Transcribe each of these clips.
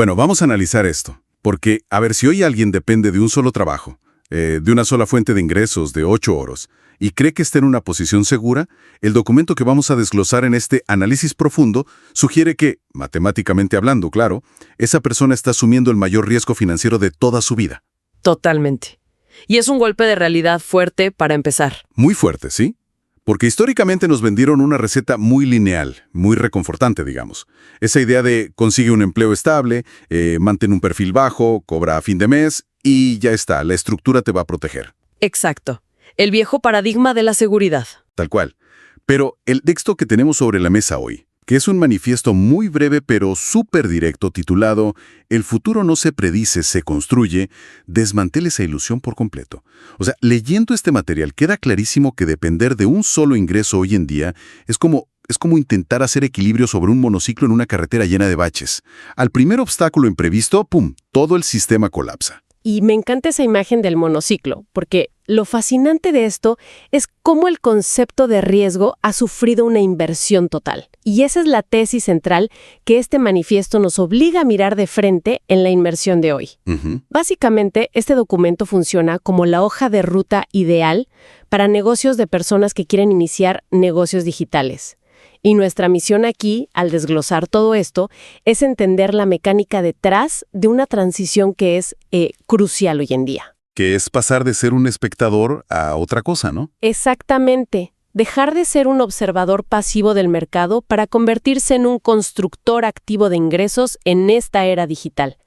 Bueno, vamos a analizar esto, porque a ver si hoy alguien depende de un solo trabajo, de una sola fuente de ingresos de 8 horas, y cree que está en una posición segura, el documento que vamos a desglosar en este análisis profundo sugiere que, matemáticamente hablando, claro, esa persona está asumiendo el mayor riesgo financiero de toda su vida. Totalmente. Y es un golpe de realidad fuerte para empezar. Muy fuerte, ¿sí? Porque históricamente nos vendieron una receta muy lineal, muy reconfortante, digamos. Esa idea de consigue un empleo estable, mantén un perfil bajo, cobra a fin de mes y ya está, la estructura te va a proteger. Exacto. El viejo paradigma de la seguridad. Tal cual. Pero el texto que tenemos sobre la mesa hoy, que es un manifiesto muy breve pero súper directo titulado "El futuro no se predice, se construye", desmantela esa ilusión por completo. O sea, leyendo este material queda clarísimo que depender de un solo ingreso hoy en día es como intentar hacer equilibrio sobre un monociclo en una carretera llena de baches. Al primer obstáculo imprevisto, ¡pum!, todo el sistema colapsa. Y me encanta esa imagen del monociclo, porque lo fascinante de esto es cómo el concepto de riesgo ha sufrido una inversión total. Y esa es la tesis central que este manifiesto nos obliga a mirar de frente en la inmersión de hoy. Básicamente, este documento funciona como la hoja de ruta ideal para negocios de personas que quieren iniciar negocios digitales. Y nuestra misión aquí, al desglosar todo esto, es entender la mecánica detrás de una transición que es crucial hoy en día. Que es pasar de ser un espectador a otra cosa, ¿no? Exactamente. Dejar de ser un observador pasivo del mercado para convertirse en un constructor activo de ingresos en esta era digital.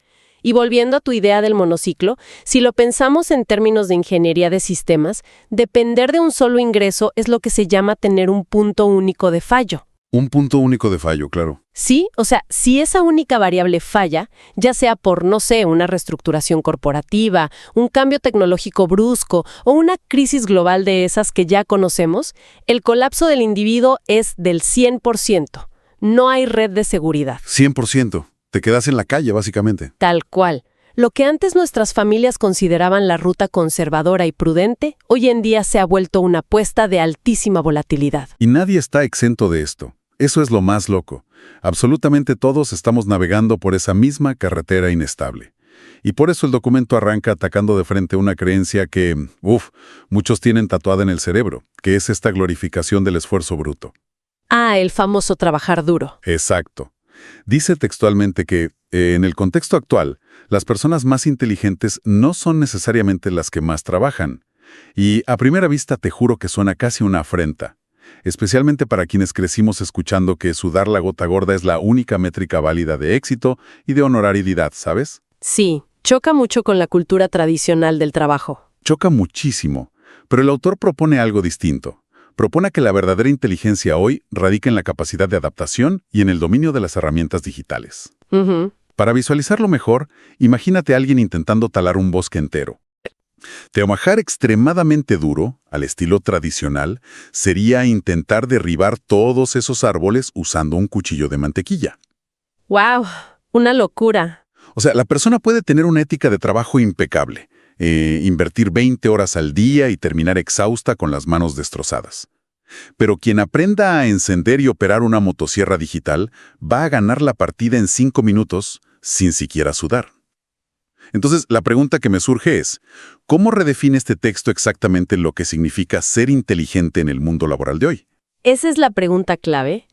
Y volviendo a tu idea del monociclo, si lo pensamos en términos de ingeniería de sistemas, depender de un solo ingreso es lo que se llama tener un punto único de fallo. Un punto único de fallo, claro. Sí, o sea, si esa única variable falla, ya sea por, no sé, una reestructuración corporativa, un cambio tecnológico brusco o una crisis global de esas que ya conocemos, el colapso del individuo es del 100%. No hay red de seguridad. 100%. Te quedas en la calle, básicamente. Tal cual. Lo que antes nuestras familias consideraban la ruta conservadora y prudente, hoy en día se ha vuelto una apuesta de altísima volatilidad. Y nadie está exento de esto. Eso es lo más loco. Absolutamente todos estamos navegando por esa misma carretera inestable. Y por eso el documento arranca atacando de frente una creencia que, muchos tienen tatuada en el cerebro, que es esta glorificación del esfuerzo bruto. Ah, el famoso trabajar duro. Exacto. Dice textualmente que, en el contexto actual, las personas más inteligentes no son necesariamente las que más trabajan. Y a primera vista te juro que suena casi una afrenta. Especialmente para quienes crecimos escuchando que sudar la gota gorda es la única métrica válida de éxito y de honorabilidad, ¿sabes? Sí, choca mucho con la cultura tradicional del trabajo. Choca muchísimo, pero el autor propone algo distinto. Propone que la verdadera inteligencia hoy radica en la capacidad de adaptación y en el dominio de las herramientas digitales. Para visualizarlo mejor, imagínate a alguien intentando talar un bosque entero. Trabajar extremadamente duro, al estilo tradicional, sería intentar derribar todos esos árboles usando un cuchillo de mantequilla. ¡Wow! Una locura. O sea, la persona puede tener una ética de trabajo impecable, invertir 20 horas al día y terminar exhausta con las manos destrozadas. Pero quien aprenda a encender y operar una motosierra digital va a ganar la partida en 5 minutos sin siquiera sudar. Entonces, la pregunta que me surge es, ¿cómo redefine este texto exactamente lo que significa ser inteligente en el mundo laboral de hoy? Esa es la pregunta clave.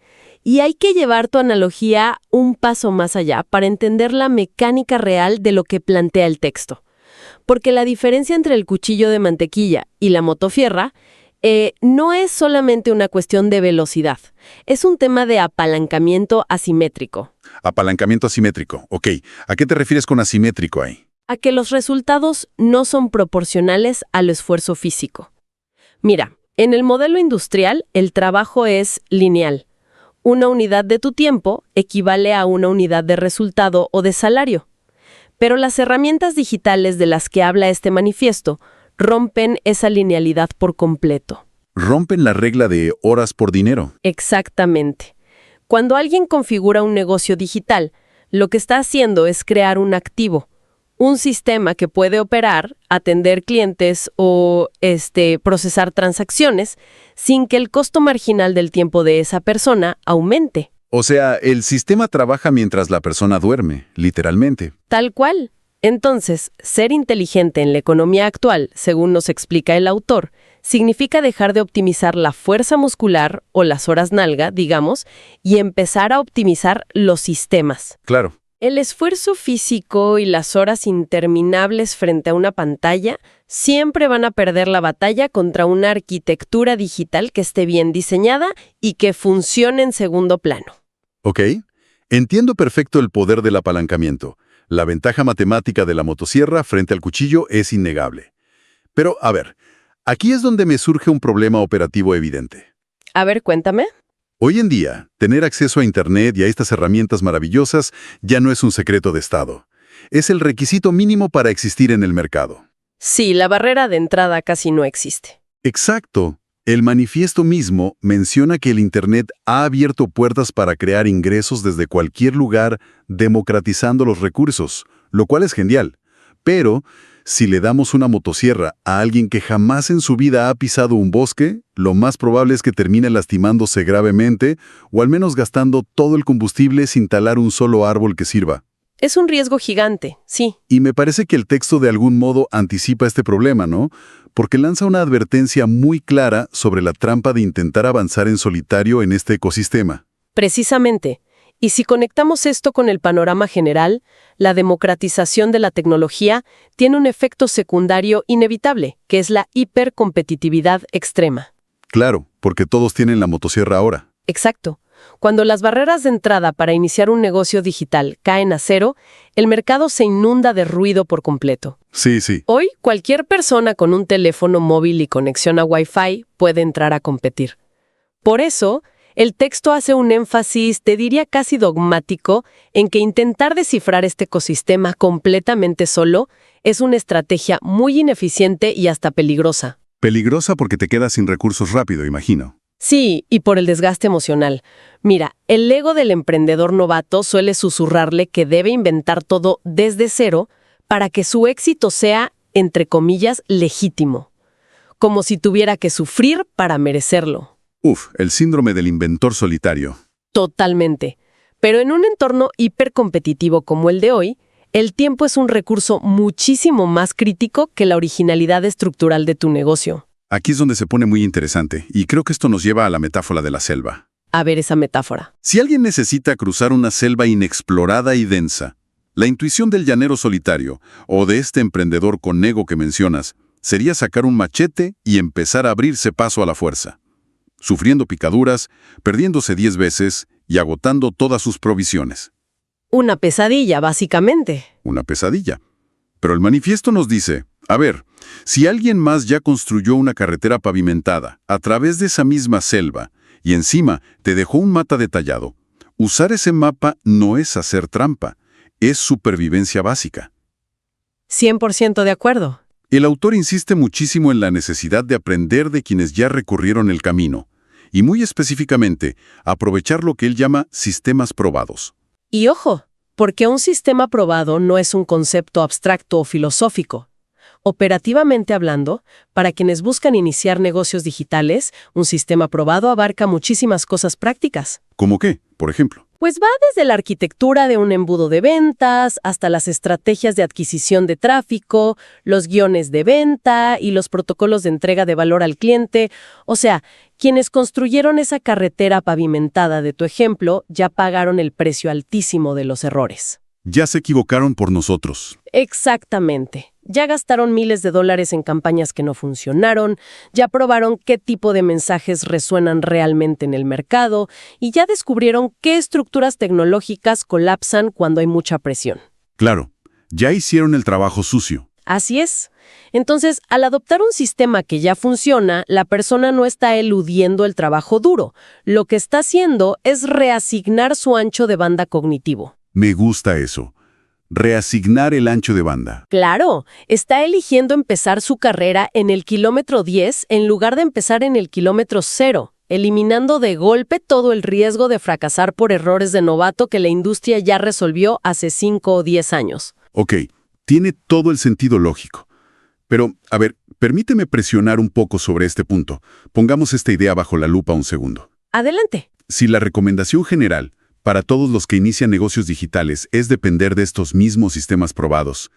Y hay que llevar tu analogía un paso más allá para entender la mecánica real de lo que plantea el texto. Porque la diferencia entre el cuchillo de mantequilla y la motosierra no es solamente una cuestión de velocidad, es un tema de apalancamiento asimétrico. Apalancamiento asimétrico, ok. ¿A qué te refieres con asimétrico ahí? A que los resultados no son proporcionales al esfuerzo físico. Mira, en el modelo industrial el trabajo es lineal. Una unidad de tu tiempo equivale a una unidad de resultado o de salario. Pero las herramientas digitales de las que habla este manifiesto rompen esa linealidad por completo. Rompen la regla de horas por dinero. Exactamente. Cuando alguien configura un negocio digital, lo que está haciendo es crear un activo, un sistema que puede operar, atender clientes o procesar transacciones sin que el costo marginal del tiempo de esa persona aumente. O sea, el sistema trabaja mientras la persona duerme, literalmente. Tal cual. Entonces, ser inteligente en la economía actual, según nos explica el autor, significa dejar de optimizar la fuerza muscular o las horas nalga, digamos, y empezar a optimizar los sistemas. Claro. El esfuerzo físico y las horas interminables frente a una pantalla siempre van a perder la batalla contra una arquitectura digital que esté bien diseñada y que funcione en segundo plano. Ok. Entiendo perfecto el poder del apalancamiento. La ventaja matemática de la motosierra frente al cuchillo es innegable. Pero, a ver, aquí es donde me surge un problema operativo evidente. A ver, cuéntame. Hoy en día, tener acceso a Internet y a estas herramientas maravillosas ya no es un secreto de Estado. Es el requisito mínimo para existir en el mercado. Sí, la barrera de entrada casi no existe. Exacto. El manifiesto mismo menciona que el Internet ha abierto puertas para crear ingresos desde cualquier lugar, democratizando los recursos, lo cual es genial. Pero, si le damos una motosierra a alguien que jamás en su vida ha pisado un bosque, lo más probable es que termine lastimándose gravemente o al menos gastando todo el combustible sin talar un solo árbol que sirva. Es un riesgo gigante, sí. Y me parece que el texto de algún modo anticipa este problema, ¿no? Porque lanza una advertencia muy clara sobre la trampa de intentar avanzar en solitario en este ecosistema. Precisamente. Y si conectamos esto con el panorama general, la democratización de la tecnología tiene un efecto secundario inevitable, que es la hipercompetitividad extrema. Claro, porque todos tienen la motosierra ahora. Exacto. Cuando las barreras de entrada para iniciar un negocio digital caen a cero, el mercado se inunda de ruido por completo. Sí, sí. Hoy, cualquier persona con un teléfono móvil y conexión a Wi-Fi puede entrar a competir. Por eso, el texto hace un énfasis, te diría casi dogmático, en que intentar descifrar este ecosistema completamente solo es una estrategia muy ineficiente y hasta peligrosa. Peligrosa porque te quedas sin recursos rápido, imagino. Sí, y por el desgaste emocional. Mira, el ego del emprendedor novato suele susurrarle que debe inventar todo desde cero para que su éxito sea, entre comillas, legítimo. Como si tuviera que sufrir para merecerlo. El síndrome del inventor solitario. Totalmente. Pero en un entorno hipercompetitivo como el de hoy, el tiempo es un recurso muchísimo más crítico que la originalidad estructural de tu negocio. Aquí es donde se pone muy interesante, y creo que esto nos lleva a la metáfora de la selva. A ver esa metáfora. Si alguien necesita cruzar una selva inexplorada y densa, la intuición del llanero solitario, o de este emprendedor con ego que mencionas, sería sacar un machete y empezar a abrirse paso a la fuerza, sufriendo picaduras, perdiéndose 10 veces y agotando todas sus provisiones. Una pesadilla, básicamente. Una pesadilla. Pero el manifiesto nos dice, a ver, si alguien más ya construyó una carretera pavimentada a través de esa misma selva y encima te dejó un mapa detallado, usar ese mapa no es hacer trampa, es supervivencia básica. 100% de acuerdo. El autor insiste muchísimo en la necesidad de aprender de quienes ya recorrieron el camino, y muy específicamente, aprovechar lo que él llama sistemas probados. Y ojo, porque un sistema probado no es un concepto abstracto o filosófico. Operativamente hablando, para quienes buscan iniciar negocios digitales, un sistema probado abarca muchísimas cosas prácticas. ¿Cómo qué, por ejemplo? Pues va desde la arquitectura de un embudo de ventas hasta las estrategias de adquisición de tráfico, los guiones de venta y los protocolos de entrega de valor al cliente. O sea, quienes construyeron esa carretera pavimentada de tu ejemplo ya pagaron el precio altísimo de los errores. Ya se equivocaron por nosotros. Exactamente. Ya gastaron miles de dólares en campañas que no funcionaron, ya probaron qué tipo de mensajes resuenan realmente en el mercado y ya descubrieron qué estructuras tecnológicas colapsan cuando hay mucha presión. Claro, ya hicieron el trabajo sucio. Así es. Entonces, al adoptar un sistema que ya funciona, la persona no está eludiendo el trabajo duro. Lo que está haciendo es reasignar su ancho de banda cognitivo. Me gusta eso. Reasignar el ancho de banda. Claro, está eligiendo empezar su carrera en el kilómetro 10 en lugar de empezar en el kilómetro 0, eliminando de golpe todo el riesgo de fracasar por errores de novato que la industria ya resolvió hace 5 o 10 años. Ok, tiene todo el sentido lógico. Pero, a ver, permíteme presionar un poco sobre este punto. Pongamos esta idea bajo la lupa un segundo. Adelante. Si la recomendación general, para todos los que inician negocios digitales es depender de estos mismos sistemas probados.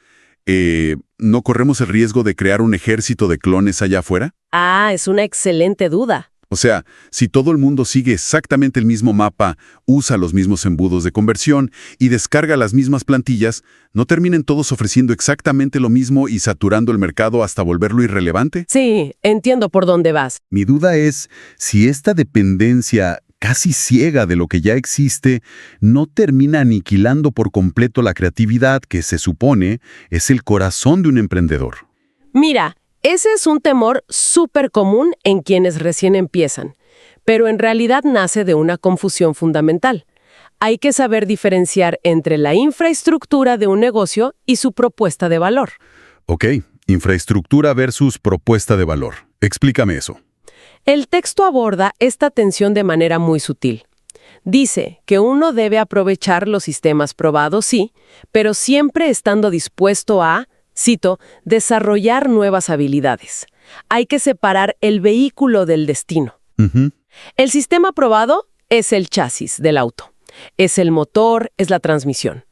¿No corremos el riesgo de crear un ejército de clones allá afuera? Ah, es una excelente duda. O sea, si todo el mundo sigue exactamente el mismo mapa, usa los mismos embudos de conversión y descarga las mismas plantillas, ¿no terminen todos ofreciendo exactamente lo mismo y saturando el mercado hasta volverlo irrelevante? Sí, entiendo por dónde vas. Mi duda es si esta dependencia casi ciega de lo que ya existe no termina aniquilando por completo la creatividad que se supone es el corazón de un emprendedor. Mira, ese es un temor súper común en quienes recién empiezan, pero en realidad nace de una confusión fundamental. Hay que saber diferenciar entre la infraestructura de un negocio y su propuesta de valor. Ok, infraestructura versus propuesta de valor. Explícame eso. El texto aborda esta tensión de manera muy sutil. Dice que uno debe aprovechar los sistemas probados, sí, pero siempre estando dispuesto a, cito, desarrollar nuevas habilidades. Hay que separar el vehículo del destino. El sistema probado es el chasis del auto. Es el motor, es la transmisión.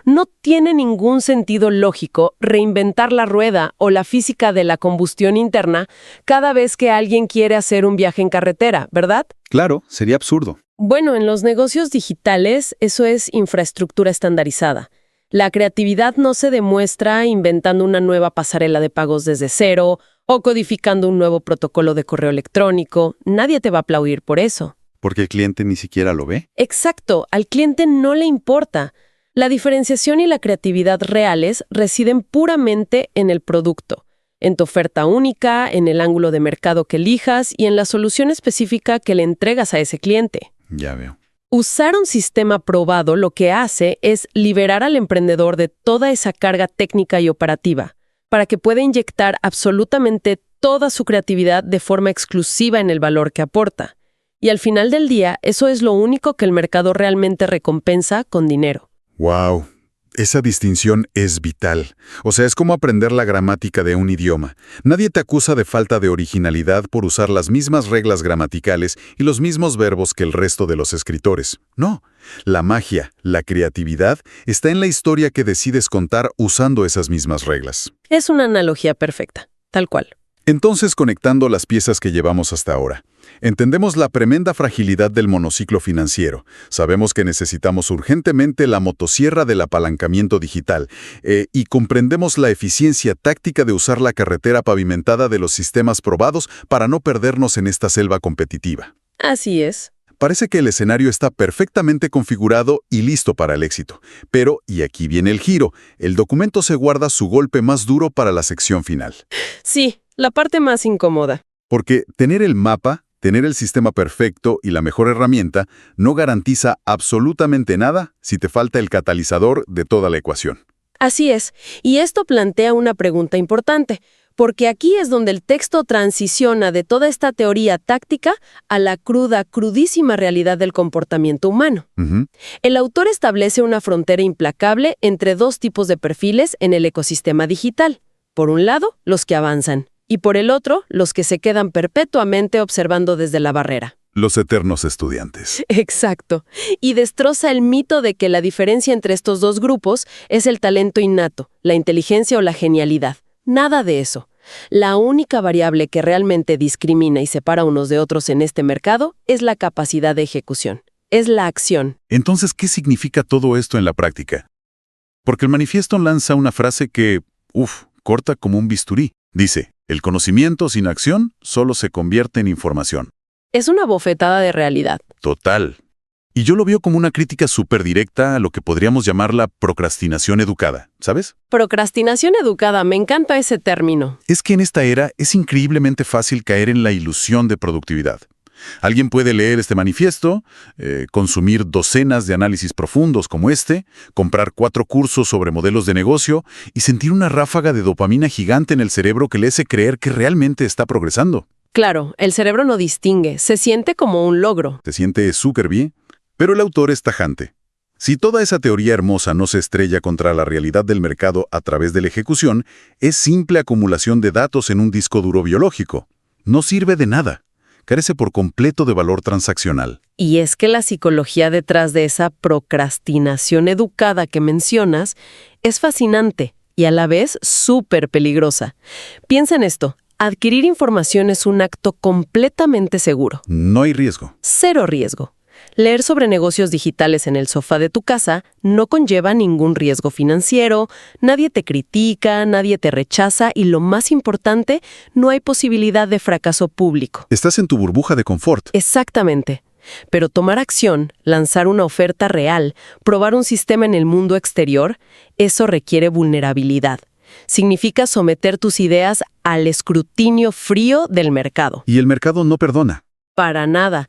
No tiene ningún sentido lógico reinventar la rueda o la física de la combustión interna cada vez que alguien quiere hacer un viaje en carretera, ¿verdad? Claro, sería absurdo. Bueno, en los negocios digitales eso es infraestructura estandarizada. La creatividad no se demuestra inventando una nueva pasarela de pagos desde cero o codificando un nuevo protocolo de correo electrónico. Nadie te va a aplaudir por eso. ¿Porque el cliente ni siquiera lo ve? Exacto, al cliente no le importa. La diferenciación y la creatividad reales residen puramente en el producto, en tu oferta única, en el ángulo de mercado que elijas y en la solución específica que le entregas a ese cliente. Ya veo. Usar un sistema probado lo que hace es liberar al emprendedor de toda esa carga técnica y operativa, para que pueda inyectar absolutamente toda su creatividad de forma exclusiva en el valor que aporta. Y al final del día, eso es lo único que el mercado realmente recompensa con dinero. ¡Wow! Esa distinción es vital. O sea, es como aprender la gramática de un idioma. Nadie te acusa de falta de originalidad por usar las mismas reglas gramaticales y los mismos verbos que el resto de los escritores. No. La magia, la creatividad, está en la historia que decides contar usando esas mismas reglas. Es una analogía perfecta, tal cual. Entonces, conectando las piezas que llevamos hasta ahora, entendemos la tremenda fragilidad del monociclo financiero. Sabemos que necesitamos urgentemente la motosierra del apalancamiento digital y comprendemos la eficiencia táctica de usar la carretera pavimentada de los sistemas probados para no perdernos en esta selva competitiva. Así es. Parece que el escenario está perfectamente configurado y listo para el éxito. Pero, y aquí viene el giro, el documento se guarda su golpe más duro para la sección final. Sí, la parte más incómoda. Porque tener el mapa, tener el sistema perfecto y la mejor herramienta no garantiza absolutamente nada si te falta el catalizador de toda la ecuación. Así es, y esto plantea una pregunta importante, porque aquí es donde el texto transiciona de toda esta teoría táctica a la crudísima realidad del comportamiento humano. El autor establece una frontera implacable entre dos tipos de perfiles en el ecosistema digital. Por un lado, los que avanzan, y por el otro, los que se quedan perpetuamente observando desde la barrera. Los eternos estudiantes. Exacto. Y destroza el mito de que la diferencia entre estos dos grupos es el talento innato, la inteligencia o la genialidad. Nada de eso. La única variable que realmente discrimina y separa unos de otros en este mercado es la capacidad de ejecución. Es la acción. Entonces, ¿qué significa todo esto en la práctica? Porque el manifiesto lanza una frase que, corta como un bisturí. Dice, el conocimiento sin acción solo se convierte en información. Es una bofetada de realidad. Total. Y yo lo veo como una crítica súper directa a lo que podríamos llamar la procrastinación educada, ¿sabes? Procrastinación educada, me encanta ese término. Es que en esta era es increíblemente fácil caer en la ilusión de productividad. Alguien puede leer este manifiesto, consumir docenas de análisis profundos como este, comprar 4 cursos sobre modelos de negocio y sentir una ráfaga de dopamina gigante en el cerebro que le hace creer que realmente está progresando. Claro, el cerebro no distingue, se siente como un logro. Se siente súper bien, pero el autor es tajante. Si toda esa teoría hermosa no se estrella contra la realidad del mercado a través de la ejecución, es simple acumulación de datos en un disco duro biológico. No sirve de nada. Carece por completo de valor transaccional. Y es que la psicología detrás de esa procrastinación educada que mencionas es fascinante y a la vez súper peligrosa. Piensa en esto. Adquirir información es un acto completamente seguro. No hay riesgo. Cero riesgo. Leer sobre negocios digitales en el sofá de tu casa no conlleva ningún riesgo financiero, nadie te critica, nadie te rechaza y lo más importante, no hay posibilidad de fracaso público. Estás en tu burbuja de confort. Exactamente. Pero tomar acción, lanzar una oferta real, probar un sistema en el mundo exterior, eso requiere vulnerabilidad. Significa someter tus ideas al escrutinio frío del mercado. Y el mercado no perdona. Para nada.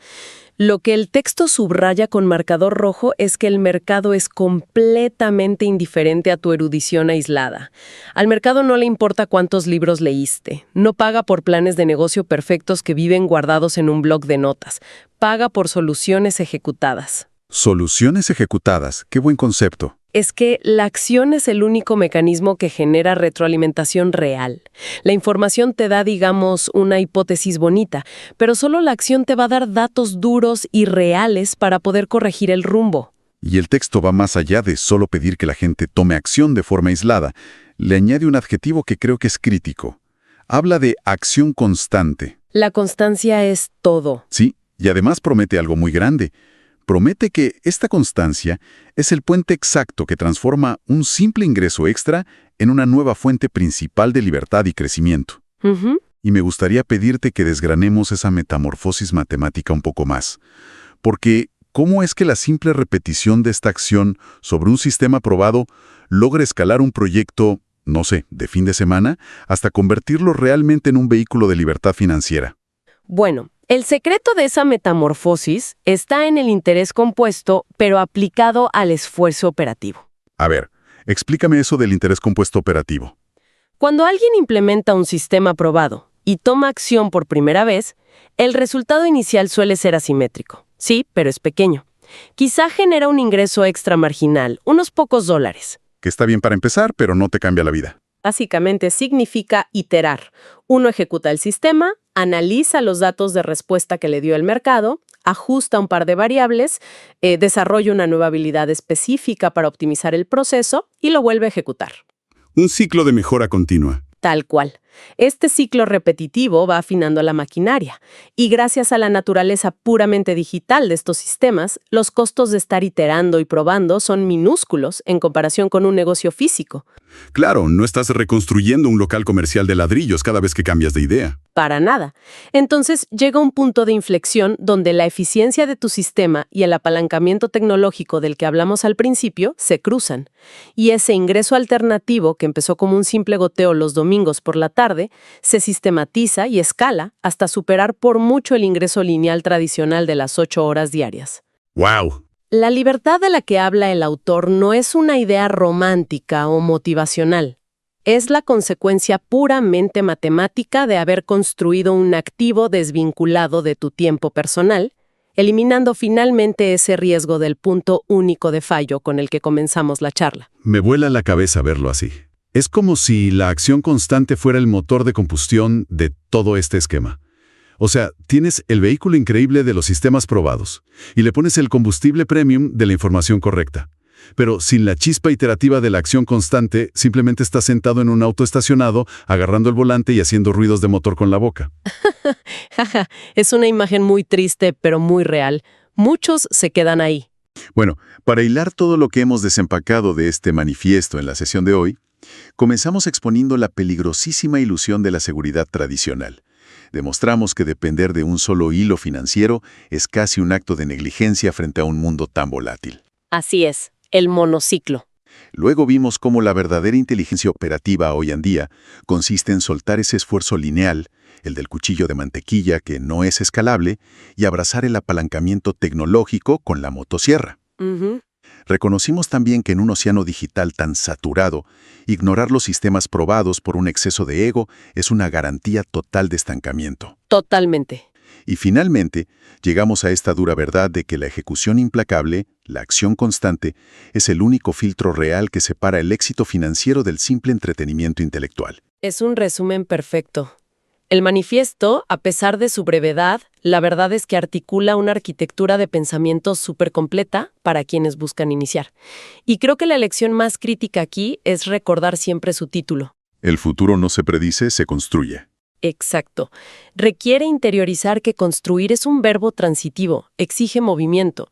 Lo que el texto subraya con marcador rojo es que el mercado es completamente indiferente a tu erudición aislada. Al mercado no le importa cuántos libros leíste. No paga por planes de negocio perfectos que viven guardados en un blog de notas. Paga por soluciones ejecutadas. Soluciones ejecutadas. Qué buen concepto. Es que la acción es el único mecanismo que genera retroalimentación real. La información te da, digamos, una hipótesis bonita, pero solo la acción te va a dar datos duros y reales para poder corregir el rumbo. Y el texto va más allá de solo pedir que la gente tome acción de forma aislada. Le añade un adjetivo que creo que es crítico. Habla de acción constante. La constancia es todo. Sí, y además promete algo muy grande. Promete que esta constancia es el puente exacto que transforma un simple ingreso extra en una nueva fuente principal de libertad y crecimiento. Y me gustaría pedirte que desgranemos esa metamorfosis matemática un poco más. Porque, ¿cómo es que la simple repetición de esta acción sobre un sistema probado logra escalar un proyecto, no sé, de fin de semana, hasta convertirlo realmente en un vehículo de libertad financiera? Bueno, el secreto de esa metamorfosis está en el interés compuesto, pero aplicado al esfuerzo operativo. A ver, explícame eso del interés compuesto operativo. Cuando alguien implementa un sistema probado y toma acción por primera vez, el resultado inicial suele ser asimétrico. Sí, pero es pequeño. Quizá genera un ingreso extra marginal, unos pocos dólares. Que está bien para empezar, pero no te cambia la vida. Básicamente significa iterar. Uno ejecuta el sistema, analiza los datos de respuesta que le dio el mercado, ajusta un par de variables, desarrolla una nueva habilidad específica para optimizar el proceso y lo vuelve a ejecutar. Un ciclo de mejora continua. Tal cual. Este ciclo repetitivo va afinando la maquinaria y gracias a la naturaleza puramente digital de estos sistemas, los costos de estar iterando y probando son minúsculos en comparación con un negocio físico. Claro, no estás reconstruyendo un local comercial de ladrillos cada vez que cambias de idea. Para nada. Entonces llega un punto de inflexión donde la eficiencia de tu sistema y el apalancamiento tecnológico del que hablamos al principio se cruzan. Y ese ingreso alternativo que empezó como un simple goteo los domingos por la tarde, se sistematiza y escala hasta superar por mucho el ingreso lineal tradicional de las 8 horas diarias. ¡Wow! La libertad de la que habla el autor no es una idea romántica o motivacional. Es la consecuencia puramente matemática de haber construido un activo desvinculado de tu tiempo personal, eliminando finalmente ese riesgo del punto único de fallo con el que comenzamos la charla. Me vuela la cabeza verlo así. Es como si la acción constante fuera el motor de combustión de todo este esquema. O sea, tienes el vehículo increíble de los sistemas probados y le pones el combustible premium de la información correcta. Pero sin la chispa iterativa de la acción constante, simplemente estás sentado en un auto estacionado, agarrando el volante y haciendo ruidos de motor con la boca. Es una imagen muy triste, pero muy real. Muchos se quedan ahí. Bueno, para hilar todo lo que hemos desempacado de este manifiesto en la sesión de hoy, comenzamos exponiendo la peligrosísima ilusión de la seguridad tradicional. Demostramos que depender de un solo hilo financiero es casi un acto de negligencia frente a un mundo tan volátil. Así es, el monociclo. Luego vimos cómo la verdadera inteligencia operativa hoy en día consiste en soltar ese esfuerzo lineal, el del cuchillo de mantequilla que no es escalable, y abrazar el apalancamiento tecnológico con la motosierra. Reconocimos también que en un océano digital tan saturado, ignorar los sistemas probados por un exceso de ego es una garantía total de estancamiento. Totalmente. Y finalmente, llegamos a esta dura verdad de que la ejecución implacable, la acción constante, es el único filtro real que separa el éxito financiero del simple entretenimiento intelectual. Es un resumen perfecto. El manifiesto, a pesar de su brevedad, la verdad es que articula una arquitectura de pensamiento súper completa para quienes buscan iniciar. Y creo que la lección más crítica aquí es recordar siempre su título. El futuro no se predice, se construye. Exacto. Requiere interiorizar que construir es un verbo transitivo, exige movimiento.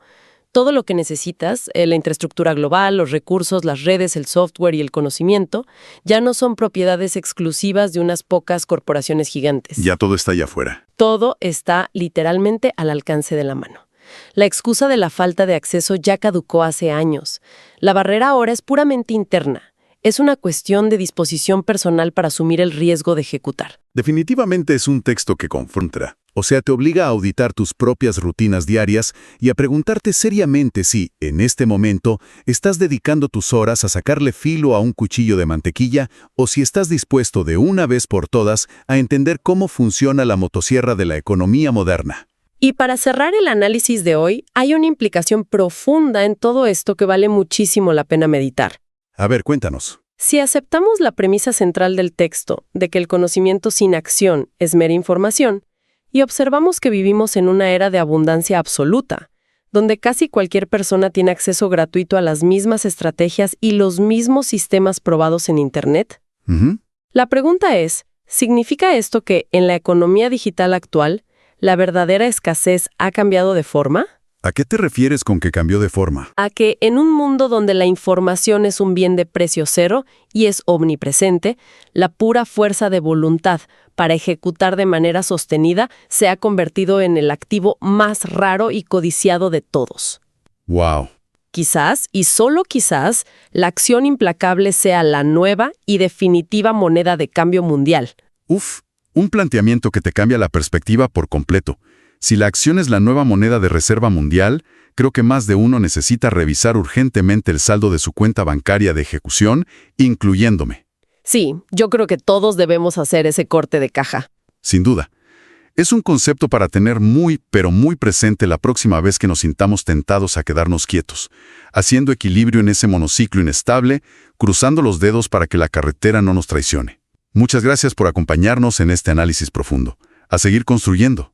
Todo lo que necesitas, la infraestructura global, los recursos, las redes, el software y el conocimiento, ya no son propiedades exclusivas de unas pocas corporaciones gigantes. Ya todo está allá afuera. Todo está literalmente al alcance de la mano. La excusa de la falta de acceso ya caducó hace años. La barrera ahora es puramente interna. Es una cuestión de disposición personal para asumir el riesgo de ejecutar. Definitivamente es un texto que confronta. O sea, te obliga a auditar tus propias rutinas diarias y a preguntarte seriamente si, en este momento, estás dedicando tus horas a sacarle filo a un cuchillo de mantequilla o si estás dispuesto de una vez por todas a entender cómo funciona la motosierra de la economía moderna. Y para cerrar el análisis de hoy, hay una implicación profunda en todo esto que vale muchísimo la pena meditar. A ver, cuéntanos. Si aceptamos la premisa central del texto de que el conocimiento sin acción es mera información, y observamos que vivimos en una era de abundancia absoluta, donde casi cualquier persona tiene acceso gratuito a las mismas estrategias y los mismos sistemas probados en Internet, la pregunta es, ¿significa esto que en la economía digital actual, la verdadera escasez ha cambiado de forma? ¿A qué te refieres con que cambió de forma? A que en un mundo donde la información es un bien de precio cero y es omnipresente, la pura fuerza de voluntad para ejecutar de manera sostenida se ha convertido en el activo más raro y codiciado de todos. ¡Wow! Quizás, y solo quizás, la acción implacable sea la nueva y definitiva moneda de cambio mundial. Uf, un planteamiento que te cambia la perspectiva por completo. Si la acción es la nueva moneda de reserva mundial, creo que más de uno necesita revisar urgentemente el saldo de su cuenta bancaria de ejecución, incluyéndome. Sí, yo creo que todos debemos hacer ese corte de caja. Sin duda. Es un concepto para tener muy, pero muy presente la próxima vez que nos sintamos tentados a quedarnos quietos, haciendo equilibrio en ese monociclo inestable, cruzando los dedos para que la carretera no nos traicione. Muchas gracias por acompañarnos en este análisis profundo. A seguir construyendo.